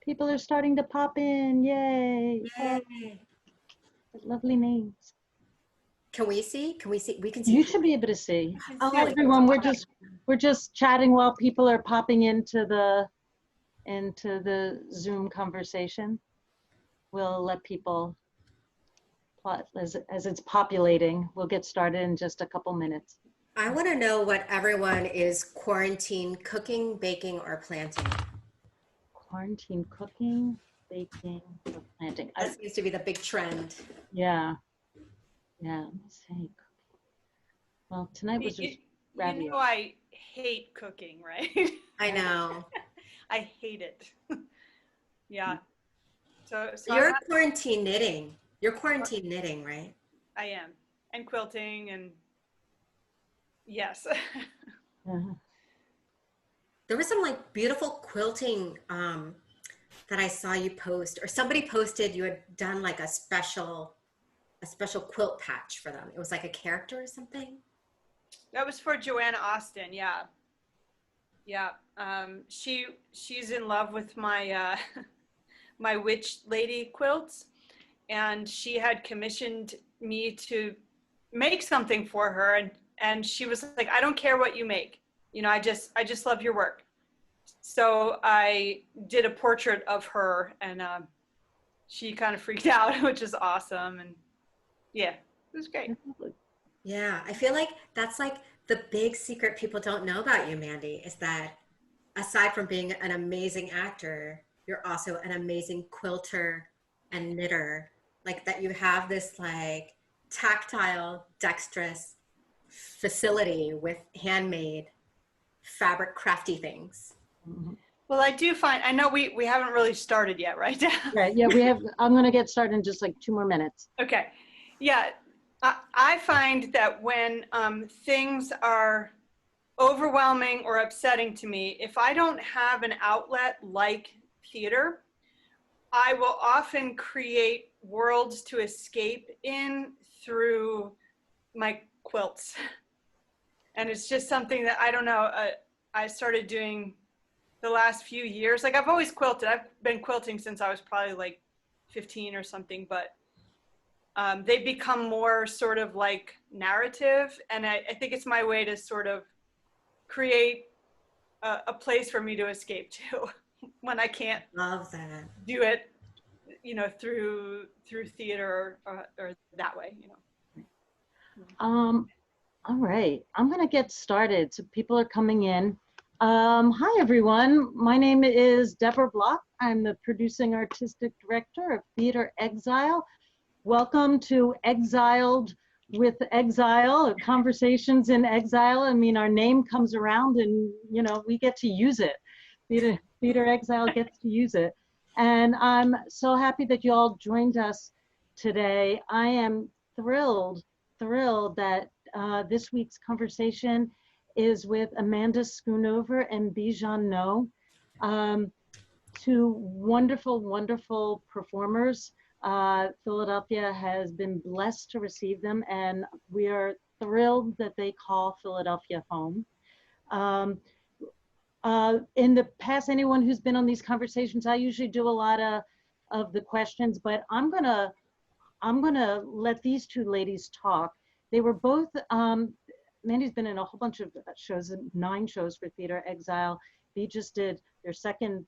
People are starting to pop in. Yay. Oh, Yay. lovely names. Can we see? Can we see? We can see. You should be able to see. Oh, Hi, everyone. We're just chatting while people are popping into the Zoom conversation. We'll let people plot as it's populating. We'll get started in just a couple minutes. I want to know what everyone is quarantine cooking, baking, or planting. Quarantine cooking, baking, or planting. That seems to be the big trend. Yeah. Let me see. Well, tonight was just ravioli. You know I hate cooking, right? I know. I hate it. Yeah. So You're quarantine knitting. You're quarantine knitting, right? I am. And quilting and yes. There was some like beautiful quilting that I saw you post, or somebody posted you had done like a special quilt patch for them. It was like a character or something. That was for Joanna Austin. Yeah. Yeah. She's in love with my my witch lady quilts, and she had commissioned me to make something for her, and she was like, I don't care what you make, you know, I just love your work. So I did a portrait of her, and she kind of freaked out, which is awesome. And yeah, it was great. Yeah, I feel like that's like the big secret people don't know about you, Mandy, is that aside from being an amazing actor, you're also an amazing quilter and knitter. Like that you have this like tactile, dexterous facility with handmade fabric crafty things. Well, I know we haven't really started yet, right? Right, yeah, I'm gonna get started in just like 2 more minutes. Okay, yeah, I find that when things are overwhelming or upsetting to me, if I don't have an outlet like theater, I will often create worlds to escape in through my quilts. And it's just something that I don't know, I started doing the last few years. Like I've always quilted. I've been quilting since I was probably like 15 or something, but they become more sort of like narrative. And I think it's my way to sort of create a place for me to escape to when I can't Love that. do it, you know, through theater or that way, you know. All right, I'm gonna get started. So people are coming in. Hi everyone, my name is Deborah Block. I'm the producing artistic director of Theatre Exile. Welcome to Exiled with Exile, Conversations in Exile. I mean, our name comes around and, you know, we get to use it. Theatre Exile gets to use it. And I'm so happy that you all joined us today. I am thrilled that this week's conversation is with Amanda Schoonover and Bijan No, two wonderful performers. Philadelphia has been blessed to receive them, and we are thrilled that they call Philadelphia home. In the past, anyone who's been on these conversations, I usually do a lot of the questions, but I'm gonna let these two ladies talk. They were both, Mandy's been in a whole bunch of shows, 9 shows for Theatre Exile. They just did their second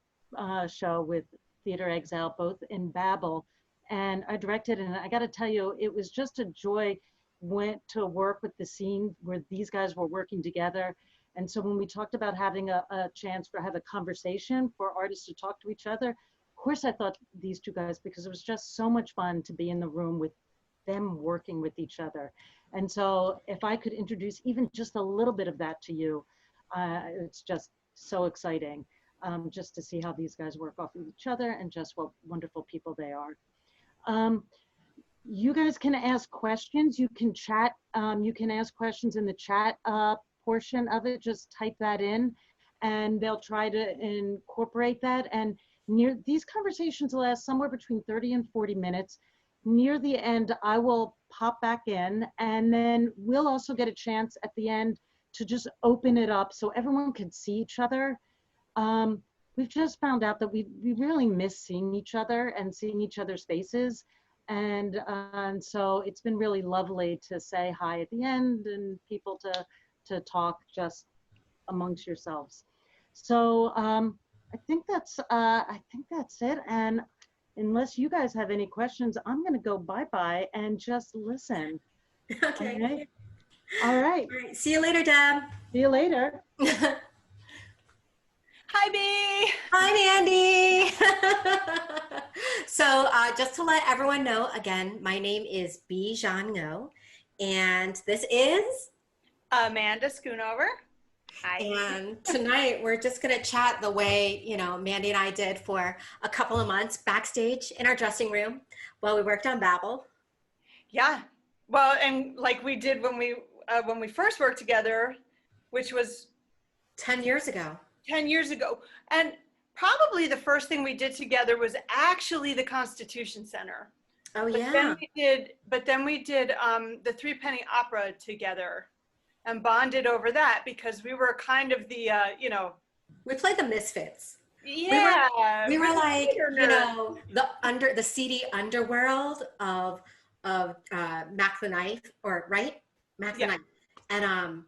show with Theatre Exile, both in Babel. And I directed, and I gotta tell you, it was just a joy to work with the scene where these guys were working together. And so when we talked about having a chance to have a conversation for artists to talk to each other, of course I thought these two guys, because it was just so much fun to be in the room with them working with each other. And so if I could introduce even just a little bit of that to you, it's just so exciting just to see how these guys work off of each other and just what wonderful people they are. You guys can ask questions, you can chat, you can ask questions in the chat portion of it, just type that in and they'll try to incorporate that. And these conversations last somewhere between 30 and 40 minutes. Near the end, I will pop back in, and then we'll also get a chance at the end to just open it up so everyone can see each other. we've just found out that we really miss seeing each other and seeing each other's faces. And so it's been really lovely to say hi at the end and people to talk just amongst yourselves. So I think that's it. And unless you guys have any questions, I'm going to go bye-bye and just listen. Okay. Okay. All right. All right. See you later, Deb. See you later. Hi, B. Hi, Mandy. So just to let everyone know, again, my name is B. Jean Ngo, and this is Amanda Schoonover. Hi. And tonight we're just going to chat the way, Mandy and I did for a couple of months backstage in our dressing room while we worked on Babel. Yeah. Well, and like we did when we first worked together, which was 10 years ago. 10 years ago. And probably the first thing we did together was actually the Constitution Center. Oh, But yeah. then we did the Three Penny Opera together and bonded over that because we were kind of the, We played the Misfits. yeah. We were like, nerds. the seedy underworld of Mac the Knife, right? Mac the Knife. And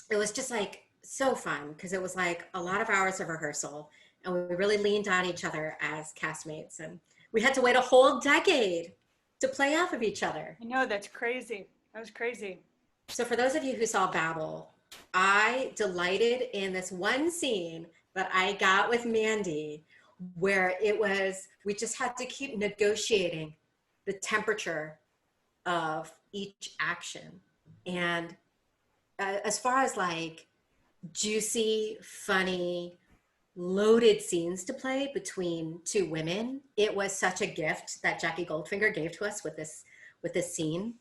it was just like so fun because it was like a lot of hours of rehearsal and we really leaned on each other as castmates, and we had to wait a whole decade to play off of each other. I know, that's crazy. That was crazy. So for those of you who saw Babel, I delighted in this one scene that I got with Mandy where we just had to keep negotiating the temperature of each action. And as far as like juicy, funny, loaded scenes to play between two women, it was such a gift that Jackie Goldfinger gave to us with this scene.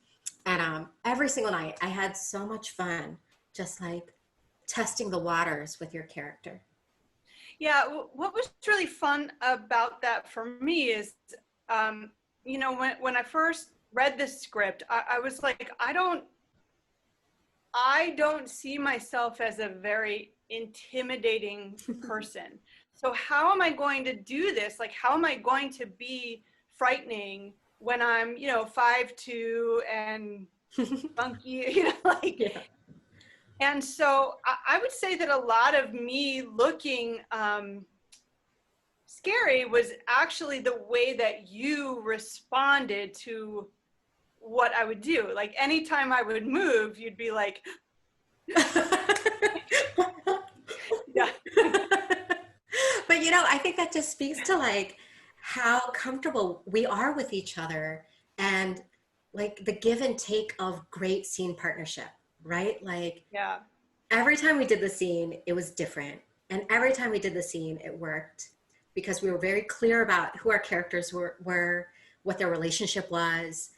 And every single night I had so much fun just like testing the waters with your character. Yeah, what was really fun about that for me is, when I first read this script, I was like, I don't see myself as a very intimidating person. So how am I going to do this? Like, how am I going to be frightening when I'm, 5'2" and funky, Yeah. And so I would say that a lot of me looking scary was actually the way that you responded to what I would do. Like anytime I would move, you'd be like, yeah. But I think that just speaks to like how comfortable we are with each other and like the give and take of great scene partnership, right? Like Yeah. every time we did the scene, it was different. And every time we did the scene, it worked because we were very clear about who our characters were, what their relationship was,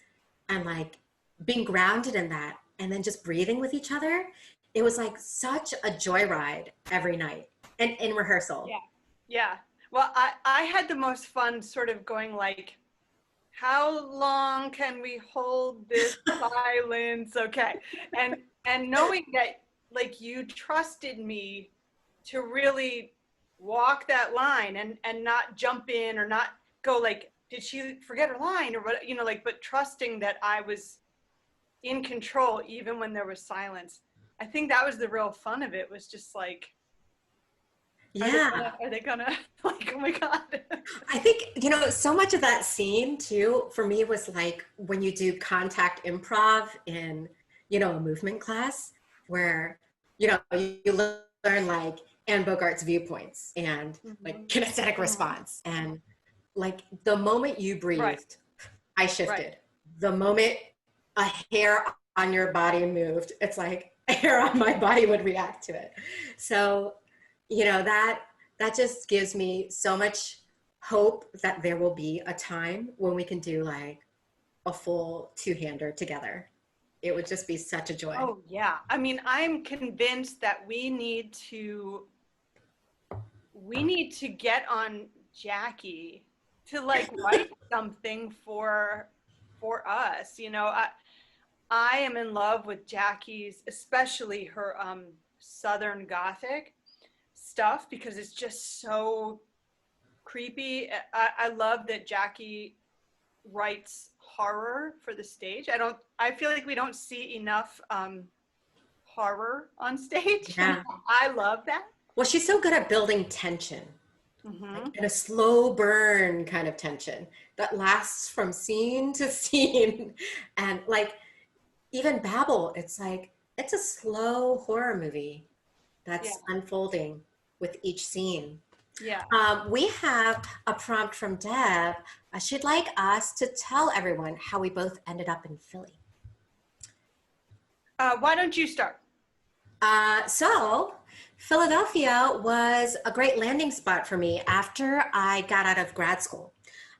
and like being grounded in that and then just breathing with each other. It was like such a joyride every night and in rehearsal. Yeah. Yeah. Well, I had the most fun sort of going like, how long can we hold this silence? Okay. And knowing that like you trusted me to really walk that line and not jump in or not go like, did she forget her line or what, but trusting that I was in control even when there was silence. I think that was the real fun of it, was just like, yeah, are they gonna like, oh my God. I think so much of that scene too for me was like when you do contact improv in a movement class where you learn like Anne Bogart's viewpoints and like kinesthetic response, and like the moment you breathed, right. I shifted. Right. The moment a hair on your body moved, it's like a hair on my body would react to it. So, that just gives me so much hope that there will be a time when we can do like a full two-hander together. It would just be such a joy. Oh yeah. I mean, I'm convinced that we need to get on Jackie to like write something for us. I am in love with Jackie's, especially her Southern Gothic. stuff because it's just so creepy. I love that Jackie writes horror for the stage. I feel like we don't see enough horror on stage. Yeah. I love that. Well, she's so good at building tension, like, and a slow burn kind of tension that lasts from scene to scene. And like even Babel, it's like, it's a slow horror movie that's unfolding with each scene. Yeah. We have a prompt from Deb. She'd like us to tell everyone how we both ended up in Philly. Why don't you start? So Philadelphia was a great landing spot for me after I got out of grad school.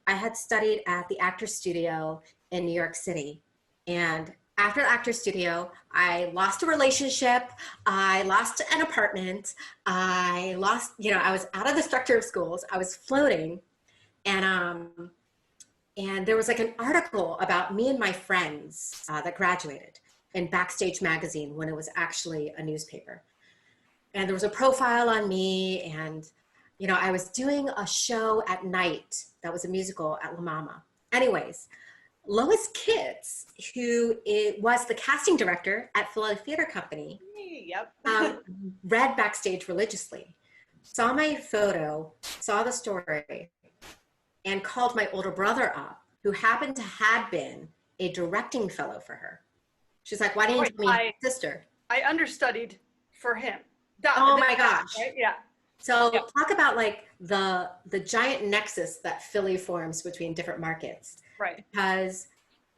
I had studied at the Actors Studio in New York City. And after the Actors Studio, I lost a relationship. I lost an apartment. I lost, I was out of the structure of schools. I was floating. And there was like an article about me and my friends that graduated in Backstage Magazine when it was actually a newspaper. And there was a profile on me, and I was doing a show at night that was a musical at La Mama. Anyways, Lois Kitts, who was the casting director at Philly Theatre Company, read Backstage religiously, saw my photo, saw the story, and called my older brother up, who happened to have been a directing fellow for her. She's like, why didn't you tell me, sister? I understudied for him. Oh my gosh. Right? Yeah. So talk about like the giant nexus that Philly forms between different markets. Right. Because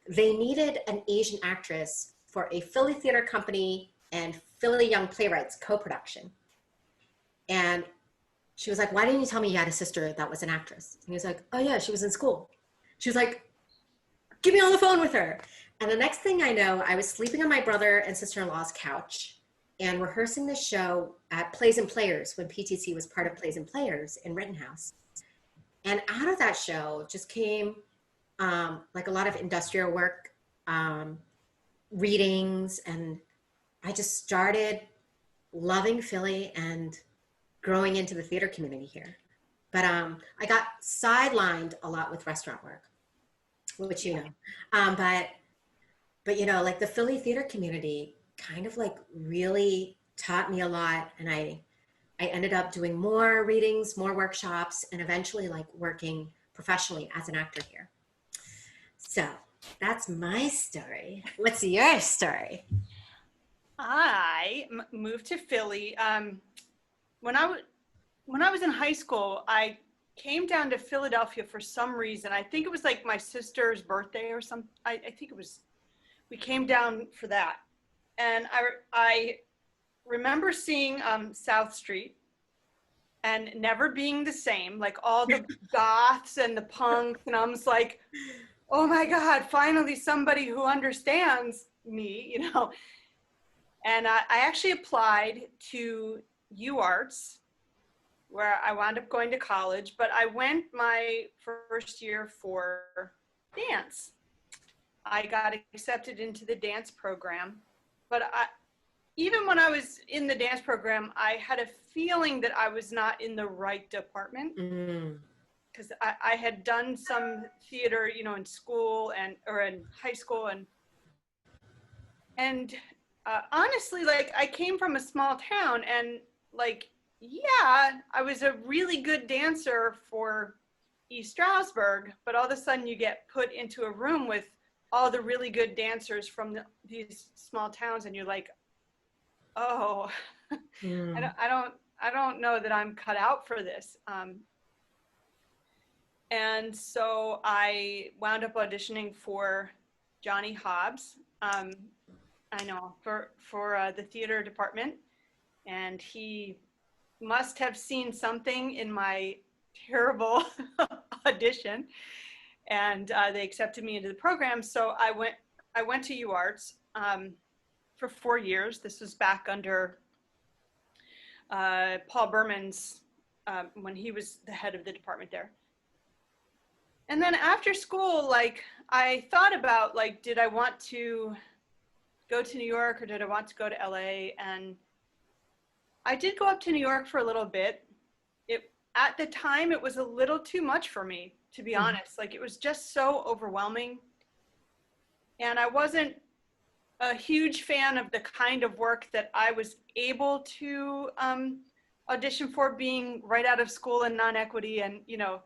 they needed an Asian actress for a Philly Theatre Company and Philly Young Playwrights co-production. And she was like, why didn't you tell me you had a sister that was an actress? And he was like, oh yeah, she was in school. She was like, get me on the phone with her. And the next thing I know, I was sleeping on my brother and sister-in-law's couch and rehearsing the show at Plays and Players when PTC was part of Plays and Players in Rittenhouse. And out of that show just came like a lot of industrial work, readings, and I just started loving Philly and growing into the theater community here. But I got sidelined a lot with restaurant work, which but like the Philly theater community kind of like really taught me a lot, and I ended up doing more readings, more workshops, and eventually like working professionally as an actor here. So that's my story. What's your story? I moved to Philly. When I was in high school, I came down to Philadelphia for some reason. I think it was like my sister's birthday or something. I think it was, we came down for that. And I remember seeing South Street and never being the same, like all the goths and the punks. And I was like, oh my God, finally somebody who understands me, And I actually applied to UArts, where I wound up going to college, but I went my first year for dance. I got accepted into the dance program, but even when I was in the dance program, I had a feeling that I was not in the right department, because I had done some theater, in school or in high school, and honestly, like I came from a small town, and like, yeah, I was a really good dancer for East Stroudsburg, but all of a sudden you get put into a room with all the really good dancers from these small towns, and you're like, oh, I don't know that I'm cut out for this. And so I wound up auditioning for Johnny Hobbs. For the theater department, and he must have seen something in my terrible audition, and they accepted me into the program. So I went to UArts for 4 years. This was back under Paul Berman's, when he was the head of the department there. And then after school, like I thought about, like, did I want to go to New York or did I want to go to LA? And I did go up to New York for a little bit. At the time, it was a little too much for me, to be honest. Like, it was just so overwhelming. And I wasn't a huge fan of the kind of work that I was able to audition for, being right out of school and non-equity. And, you know,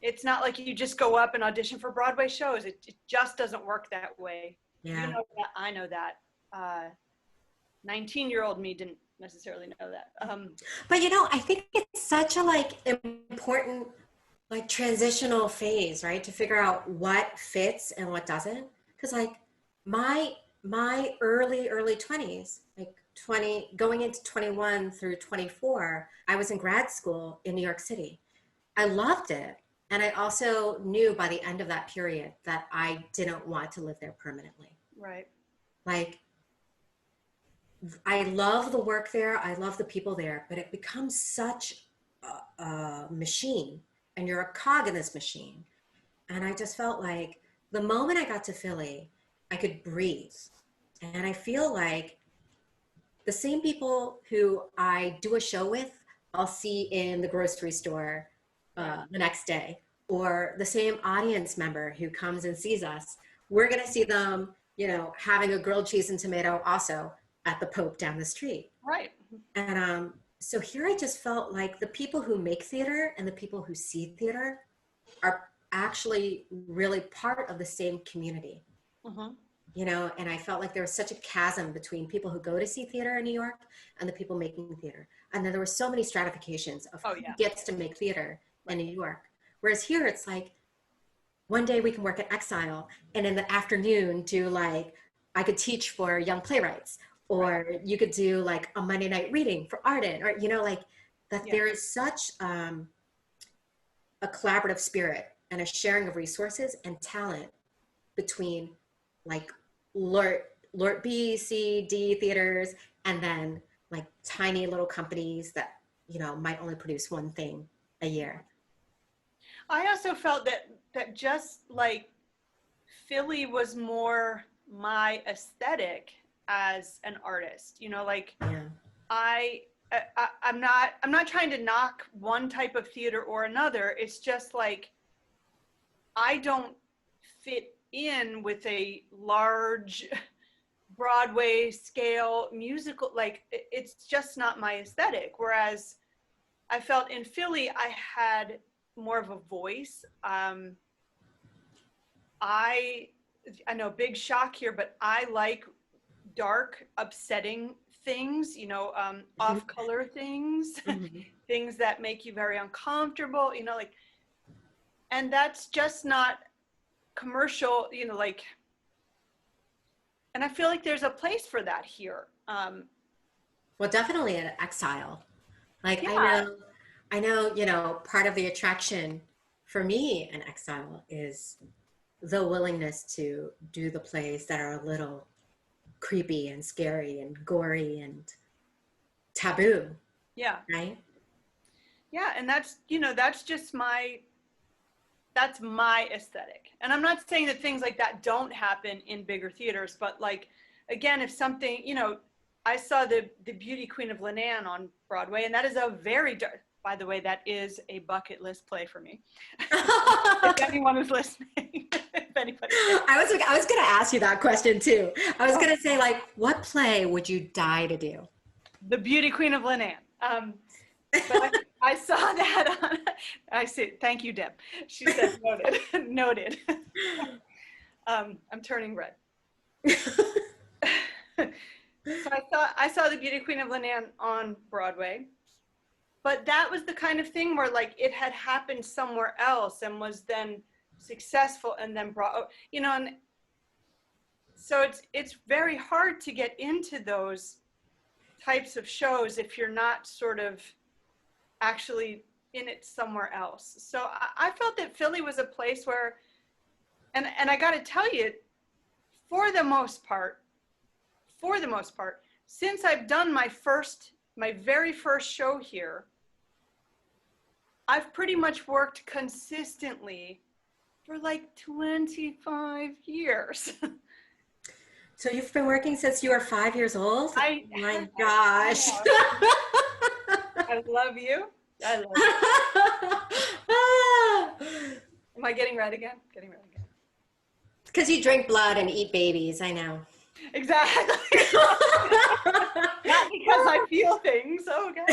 it's not like you just go up and audition for Broadway shows. It just doesn't work that way. Yeah. You know that, I know that. 19-year-old me didn't necessarily know that. But you know, I think it's such a like important like transitional phase, right? To figure out what fits and what doesn't. Because like my early 20s, like 20 going into 21 through 24, I was in grad school in New York City. I loved it. And I also knew by the end of that period that I didn't want to live there permanently. Right. Like, I love the work there. I love the people there, but it becomes such a machine, and you're a cog in this machine. And I just felt like the moment I got to Philly, I could breathe. And I feel like the same people who I do a show with, I'll see in the grocery store the next day, or the same audience member who comes and sees us. We're going to see them, you know, having a grilled cheese and tomato also at the Pope down the street. Right. And so here I just felt like the people who make theater and the people who see theater are actually really part of the same community. You know, and I felt like there was such a chasm between people who go to see theater in New York and the people making theater. And then there were so many stratifications of who gets to make theater in New York. Whereas here it's like, one day we can work at Exile, and in the afternoon do like, I could teach for young playwrights, or you could do like a Monday night reading for Arden, or, you know, like that there is such a collaborative spirit and a sharing of resources and talent between like LORT B, C, D theaters, and then like tiny little companies that, you know, might only produce one thing a year. I also felt that just like Philly was more my aesthetic as an artist, you know, like I'm not trying to knock one type of theater or another. It's just like, I don't fit in with a large Broadway scale musical. Like, it's just not my aesthetic. Whereas I felt in Philly, I had more of a voice. I know, big shock here, but I like dark, upsetting things, you know, off-color things, things that make you very uncomfortable, you know, like, and that's just not commercial, you know, like, and I feel like there's a place for that here. Well, definitely at Exile. Like, I know, you know, part of the attraction for me in Exile is the willingness to do the plays that are a little creepy and scary and gory and taboo. Yeah. Right? Yeah, and that's, you know, that's my aesthetic. And I'm not saying that things like that don't happen in bigger theaters, but like, again, if something, you know, I saw the Beauty Queen of Lenan on Broadway, and that is a very dark, by the way, that is a bucket list play for me. If anyone is listening, if anybody. I was going to ask you that question too. I was going to say, like, what play would you die to do? The Beauty Queen of Lenan. But I saw that on, I see, thank you, Deb. She said noted, noted. I'm turning red. So I saw the Beauty Queen of Lenan on Broadway, but that was the kind of thing where like it had happened somewhere else and was then successful and then brought, you know, and so it's very hard to get into those types of shows if you're not sort of actually in it somewhere else. So I felt that Philly was a place where, and I got to tell you, for the most part, since I've done my very first show here, I've pretty much worked consistently for like 25 years. So you've been working since you were 5 years old? My gosh. I love you. I love you. Am I getting red again? Getting red again. Because you drink blood and eat babies, I know. Exactly. Not because I feel things. Oh, God.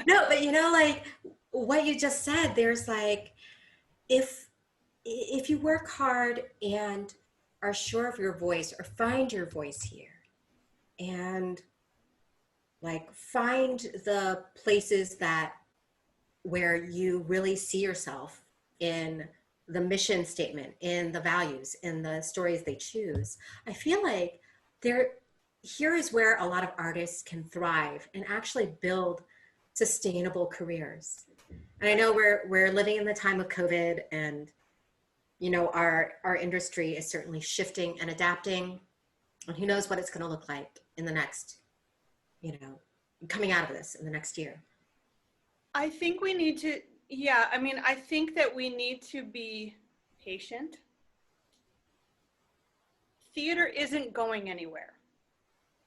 No, but you know, like what you just said, there's like, if you work hard and are sure of your voice, or find your voice here, and like find the places that where you really see yourself in the mission statement, in the values, in the stories they choose, I feel like here is where a lot of artists can thrive and actually build sustainable careers. And I know we're living in the time of COVID, and you know, our industry is certainly shifting and adapting, and who knows what it's going to look like in the next, you know, coming out of this in the next year. I think we need to, yeah, I mean, I think that we need to be patient. Theater isn't going anywhere.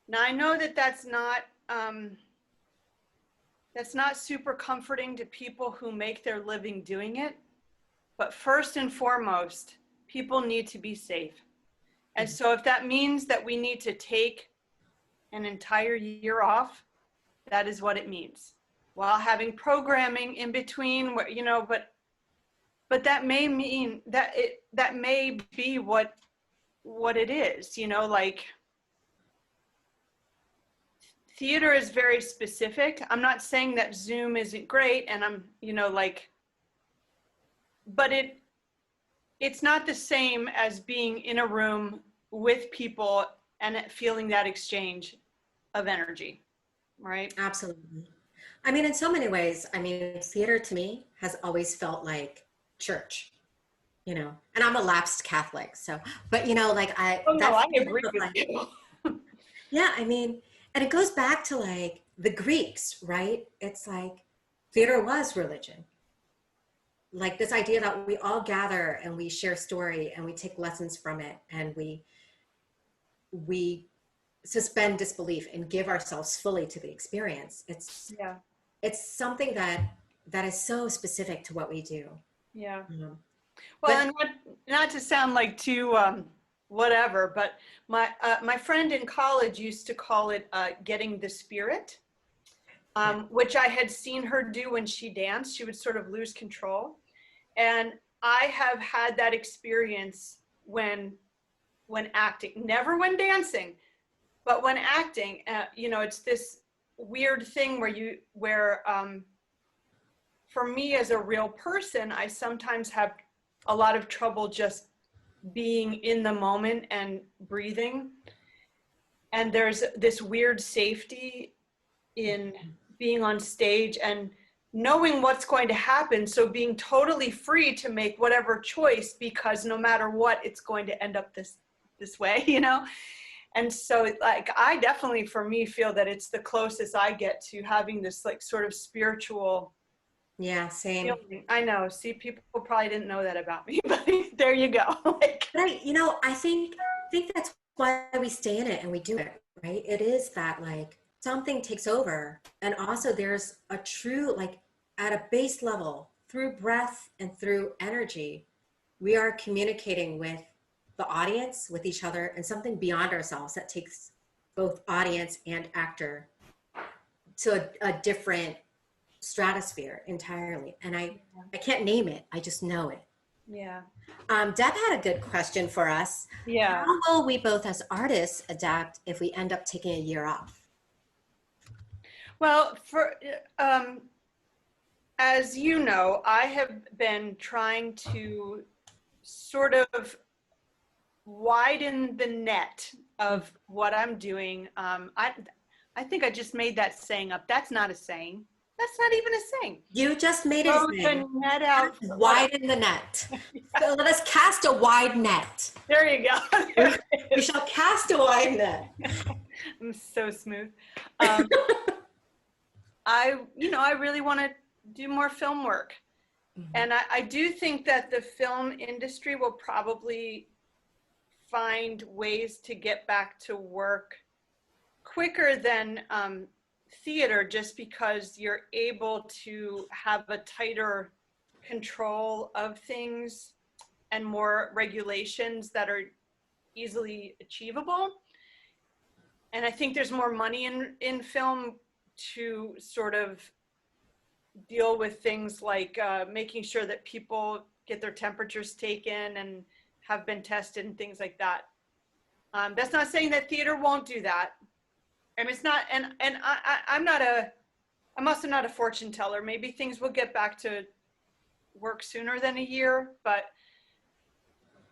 Now, I know that that's not super comforting to people who make their living doing it, but first and foremost, people need to be safe. And so if that means that we need to take an entire year off, that is what it means. While having programming in between, you know, but that may mean that that may be what it is, you know, like theater is very specific. I'm not saying that Zoom isn't great, and I'm, you know, like, but it's not the same as being in a room with people and feeling that exchange of energy, right? Absolutely. I mean, in so many ways, I mean, theater to me has always felt like church, you know, and I'm a lapsed Catholic. So, but you know, like I agree with like, you. yeah, I mean, and it goes back to like the Greeks, right? It's like theater was religion. Like this idea that we all gather and we share story and we take lessons from it, and we suspend disbelief and give ourselves fully to the experience. It's something that is so specific to what we do. Yeah. Well, And not to sound like too whatever, but my friend in college used to call it getting the spirit, which I had seen her do when she danced. She would sort of lose control, and I have had that experience when acting, never when dancing, but when acting. You know, it's this weird thing where for me as a real person, I sometimes have a lot of trouble just being in the moment and breathing. And there's this weird safety in being on stage and knowing what's going to happen. So being totally free to make whatever choice, because no matter what, it's going to end up this way, you know? And so like, I definitely, for me, feel that it's the closest I get to having this like sort of spiritual. Yeah, same. Feeling. I know. See, people probably didn't know that about me, but there you go. Like, but you know, I think that's why we stay in it and we do it, right? It is that like something takes over, and also there's a true, like at a base level, through breath and through energy, we are communicating with the audience, with each other, and something beyond ourselves that takes both audience and actor to a different stratosphere entirely. And I can't name it, I just know it. yeah. Deb had a good question for us. Yeah. How will we both as artists adapt if we end up taking a year off? Well, as you know, I have been trying to sort of widen the net of what I'm doing. I think I just made that saying up. That's not a saying. That's not even a saying. You just made it a saying. The net out. Widen the net. So let us cast a wide net. There you go. We shall cast a wide net. I'm so smooth. I really want to do more film work. Mm-hmm. And I do think that the film industry will probably find ways to get back to work quicker than theater, just because you're able to have a tighter control of things and more regulations that are easily achievable. And I think there's more money in film to sort of deal with things like making sure that people get their temperatures taken and have been tested and things like that. That's not saying that theater won't do that. I mean, it's not, and I'm also not a fortune teller. Maybe things will get back to work sooner than a year, but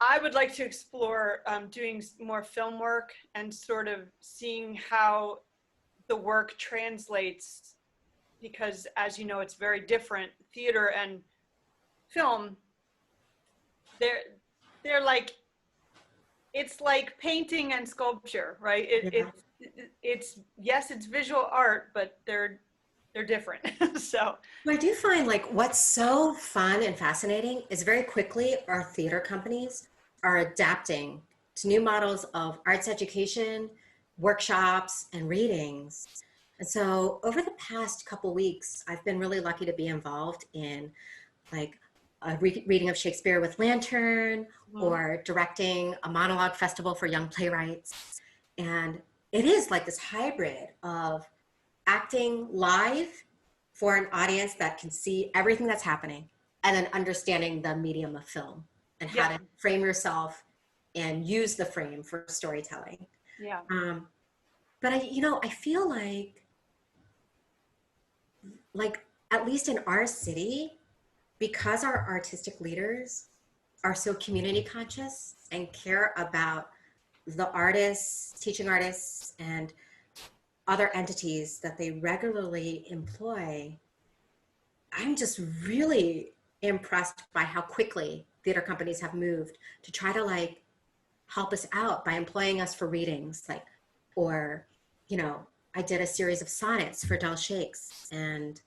I would like to explore doing more film work and sort of seeing how the work translates, because as you know, it's very different. Theater and film, they're like, it's like painting and sculpture, right? It's yes, it's visual art, but they're different. So I do find like what's so fun and fascinating is very quickly our theater companies are adapting to new models of arts education, workshops, and readings. And so over the past couple weeks, I've been really lucky to be involved in like a reading of Shakespeare with Lantern, or directing a monologue festival for young playwrights. And it is like this hybrid of acting live for an audience that can see everything that's happening, and then understanding the medium of film and how to frame yourself and use the frame for storytelling. Yeah. But I feel like at least in our city, because our artistic leaders are so community conscious and care about the artists, teaching artists, and other entities that they regularly employ, I'm just really impressed by how quickly theater companies have moved to try to like help us out by employing us for readings, like, or, I did a series of sonnets for Del Shakes, and,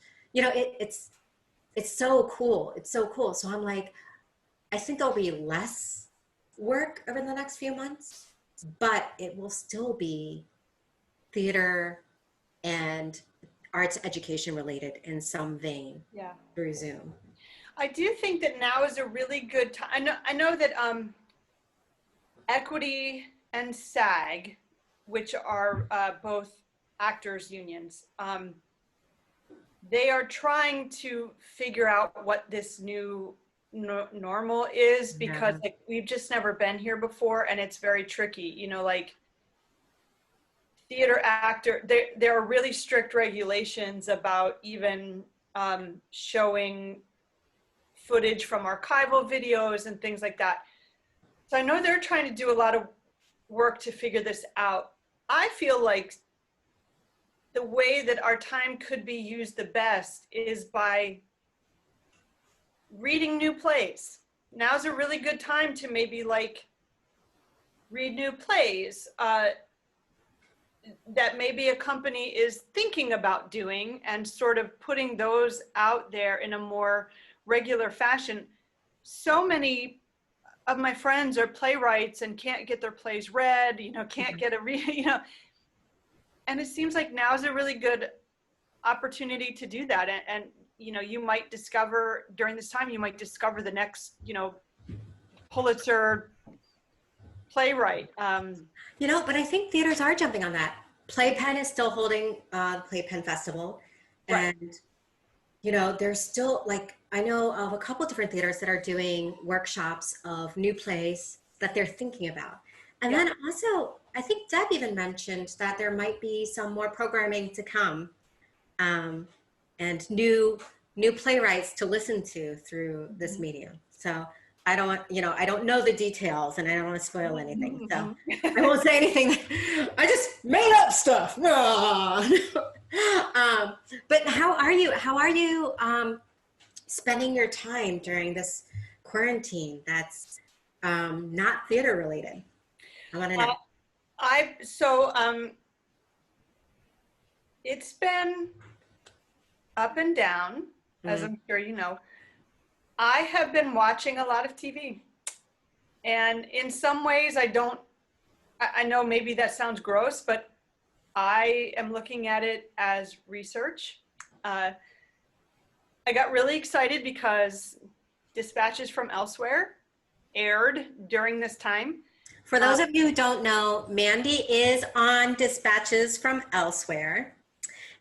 it's so cool. It's so cool. So I'm like, I think there'll be less work over the next few months, but it will still be theater and arts education related in some vein through Zoom. I do think that now is a really good time. I know that Equity and SAG, which are both actors unions, they are trying to figure out what this new normal is, because like we've just never been here before, and it's very tricky. Like theater actor, there are really strict regulations about even showing footage from archival videos and things like that. So I know they're trying to do a lot of work to figure this out. I feel like the way that our time could be used the best is by reading new plays. Now's a really good time to maybe like read new plays that maybe a company is thinking about doing, and sort of putting those out there in a more regular fashion. So many of my friends are playwrights and can't get their plays read, can't get a and it seems like now is a really good opportunity to do that. And you might discover during this time, you might discover the next, Pulitzer playwright. But I think theaters are jumping on that. Playpen is still holding the Playpen Festival. Right. And, there's still like, I know of a couple different theaters that are doing workshops of new plays that they're thinking about. And then also, I think Deb even mentioned that there might be some more programming to come, and new playwrights to listen to through this medium. So I don't know the details, and I don't want to spoil anything. So I won't say anything. I just made up stuff. But how are you spending your time during this quarantine that's not theater related? I want to know. It's been up and down, as I'm sure you know. I have been watching a lot of TV. And in some ways I know maybe that sounds gross, but I am looking at it as research. I got really excited because Dispatches from Elsewhere aired during this time. For those of you who don't know, Mandy is on Dispatches from Elsewhere,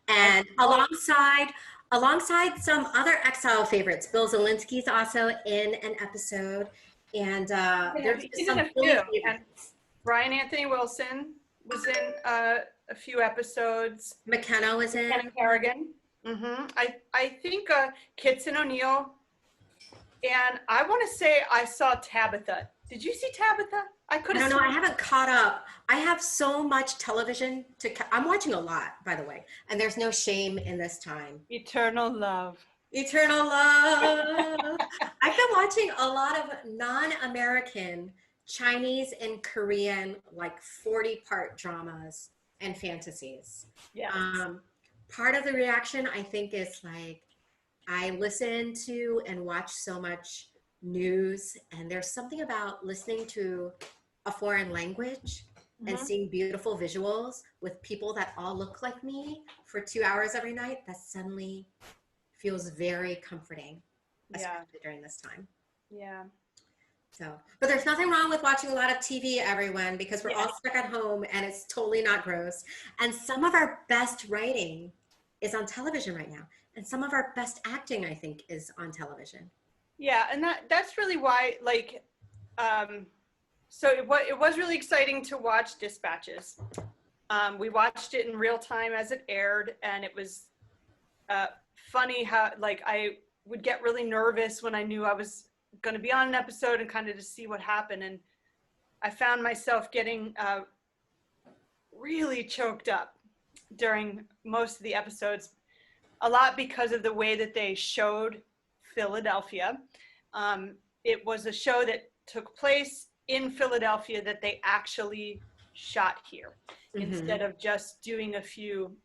and alongside some other Exile favorites. Bill Zielinski's also in an episode, and there's He's some in a Philly few. favorites. And Brian Anthony Wilson was in a few episodes. McKenna was in. Kenny Kerrigan. I think Kitson O'Neill. And I want to say I saw Tabitha. Did you see Tabitha? I could have. No, I haven't caught up. I have so much television I'm watching a lot, by the way, and there's no shame in this time. Eternal Love. Eternal Love. I've been watching a lot of non-American Chinese and Korean, like 40-part dramas and fantasies. Yeah. Part of the reaction, I think, is like, I listen to and watch so much news, and there's something about listening to a foreign language and seeing beautiful visuals with people that all look like me for 2 hours every night that suddenly feels very comforting, especially during this time. Yeah. So, but there's nothing wrong with watching a lot of TV, everyone, because we're all stuck at home and it's totally not gross. And some of our best writing is on television right now. And some of our best acting, I think, is on television. Yeah, and that's really why, like, so it was really exciting to watch Dispatches. We watched it in real time as it aired, and it was funny how, like, I would get really nervous when I knew I was going to be on an episode and kind of to see what happened. And I found myself getting really choked up during most of the episodes, a lot because of the way that they showed Philadelphia. It was a show that took place in Philadelphia that they actually shot here instead of just doing a few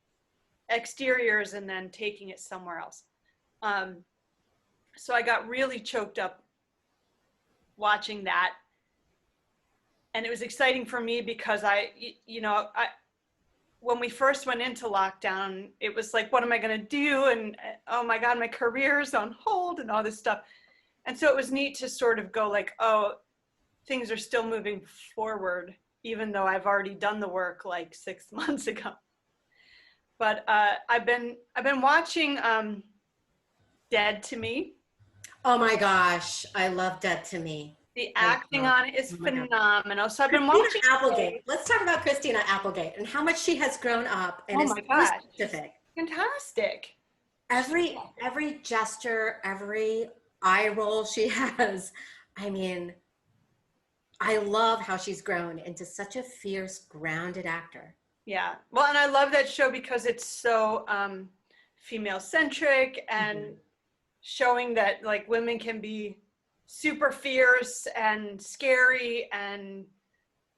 exteriors and then taking it somewhere else. So I got really choked up watching that. And it was exciting for me because when we first went into lockdown, it was like, what am I going to do? And oh my God, my career's on hold and all this stuff. And so it was neat to sort of go like, oh, things are still moving forward, even though I've already done the work like 6 months ago. But I've been watching Dead to Me. Oh my gosh, I love Dead to Me. The acting on it is phenomenal. So I've been watching Applegate. Let's talk about Christina Applegate and how much she has grown up and is specific. Fantastic. Every gesture, every eye roll she has. I mean, I love how she's grown into such a fierce, grounded actor. Yeah. Well, and I love that show because it's so female centric and showing that like women can be super fierce and scary and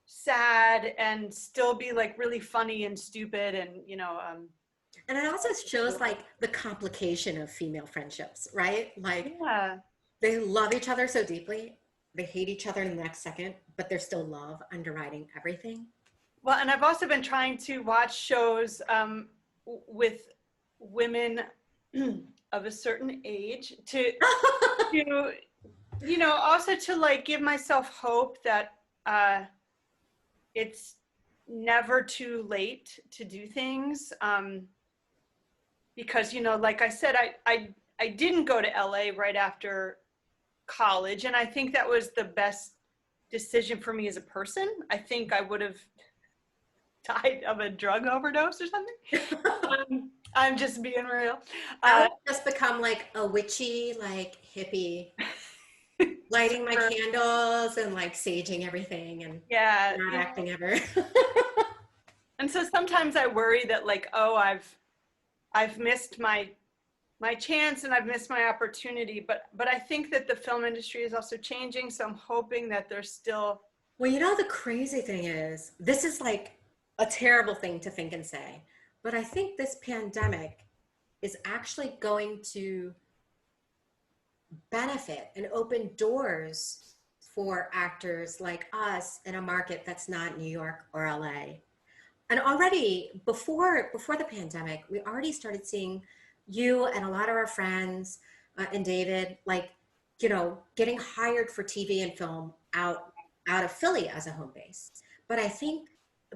sad and still be like really funny and stupid and and it also shows like the complication of female friendships, right? Like they love each other so deeply, they hate each other in the next second, but there's still love underwriting everything. Well, and I've also been trying to watch shows with women of a certain age to also to like give myself hope that it's never too late to do things. Because, like I said, I didn't go to LA right after college. And I think that was the best decision for me as a person. I think I would have died of a drug overdose or something. I'm just being real. I would just become like a witchy, like hippie, lighting my candles and like saging everything and not acting ever. And so sometimes I worry that like, oh, I've missed my chance and I've missed my opportunity. But I think that the film industry is also changing. So I'm hoping that there's still. Well, the crazy thing is, this is like a terrible thing to think and say, but I think this pandemic is actually going to benefit and open doors for actors like us in a market that's not New York or LA. And already before the pandemic, we already started seeing you and a lot of our friends and David, like, you know, getting hired for TV and film out of Philly as a home base. But I think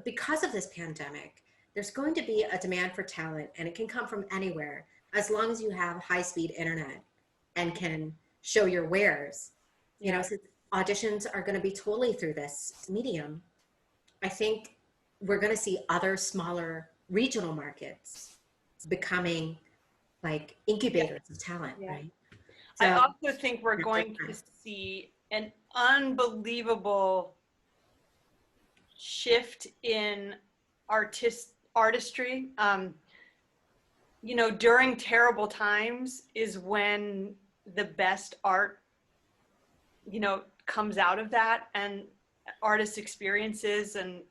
because of this pandemic, there's going to be a demand for talent, and it can come from anywhere as long as you have high-speed internet and can show your wares. You know, since auditions are going to be totally through this medium, I think we're going to see other smaller regional markets becoming like incubators of talent, right? So, I also think we're going to see an unbelievable shift in artistry. You know, during terrible times is when the best art, you know, comes out of that, and artist experiences, and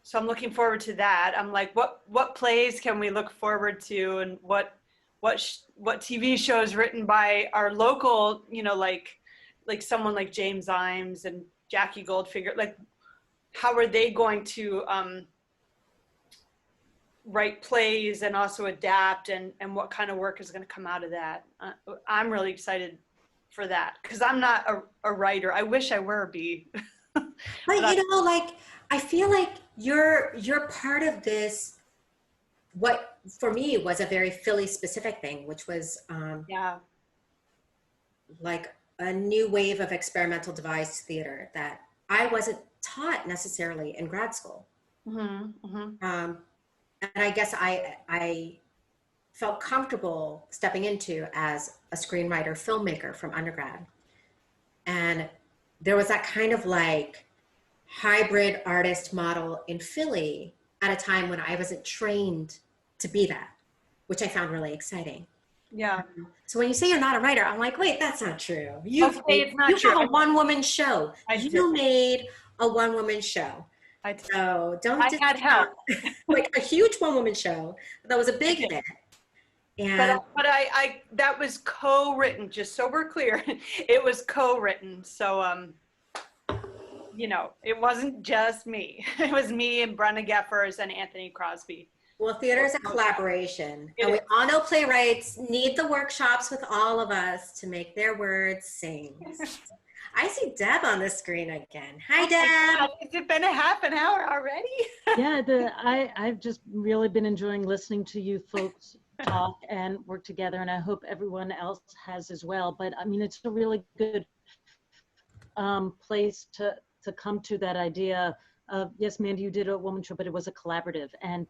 so I'm looking forward to that. I'm like, what plays can we look forward to, and what TV shows written by our local, you know, like someone like James Imes and Jackie Goldfinger, like how are they going to write plays and also adapt, and what kind of work is going to come out of that. I'm really excited for that, because I'm not a writer. I wish I were, B. but you know, like, I feel like you're part of this, what for me was a very Philly specific thing, which was like a new wave of experimental device theater that I wasn't taught necessarily in grad school. And I guess I felt comfortable stepping into as a screenwriter, filmmaker from undergrad. And there was that kind of like hybrid artist model in Philly at a time when I wasn't trained to be that, which I found really exciting. Yeah. So when you say you're not a writer, I'm like, wait, that's not true. It's not you true. have a one-woman show. You did. made a one-woman show. So don't I had help. Like a huge one-woman show that was a big hit. And but I that was co-written, just so we're clear. It was co-written. So you know, it wasn't just me. It was me and Brenna Geffers and Anthony Crosby. well, theater is a collaboration. And we all know playwrights need the workshops with all of us to make their words sing. I see Deb on the screen again. Hi, Deb. Has it been a half an hour already? Yeah, I've just really been enjoying listening to you folks talk and work together, and I hope everyone else has as well. But I mean, it's a really good place to come to that idea of, yes, Mandy, you did a woman show, but it was a collaborative. And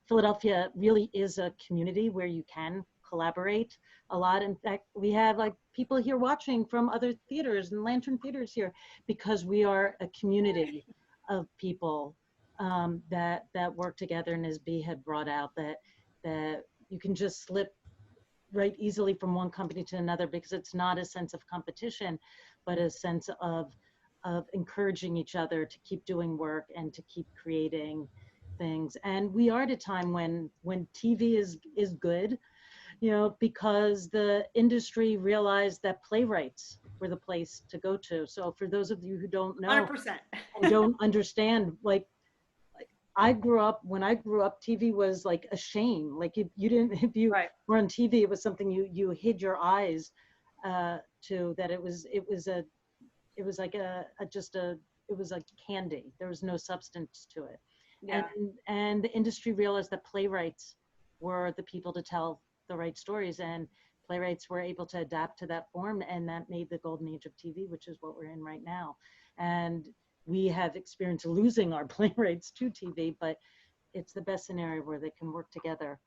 Philadelphia really is a community where you can collaborate a lot. In fact, we have like people here watching from other theaters and Lantern Theaters here, because we are a community of people that work together. And as B had brought out, that you can just slip right easily from one company to another, because it's not a sense of competition, but a sense of encouraging each other to keep doing work and to keep creating things. And we are at a time when TV is good, you know, because the industry realized that playwrights were the place to go to. So for those of you who don't know 100%. and don't understand, like when I grew up, TV was like a shame. Like if you were on TV, it was something you hid your eyes to, that it was like candy. There was no substance to it. Yeah. And the industry realized that playwrights were the people to tell the right stories, and playwrights were able to adapt to that form, and that made the golden age of TV, which is what we're in right now. And we have experienced losing our playwrights to TV, but it's the best scenario where they can work together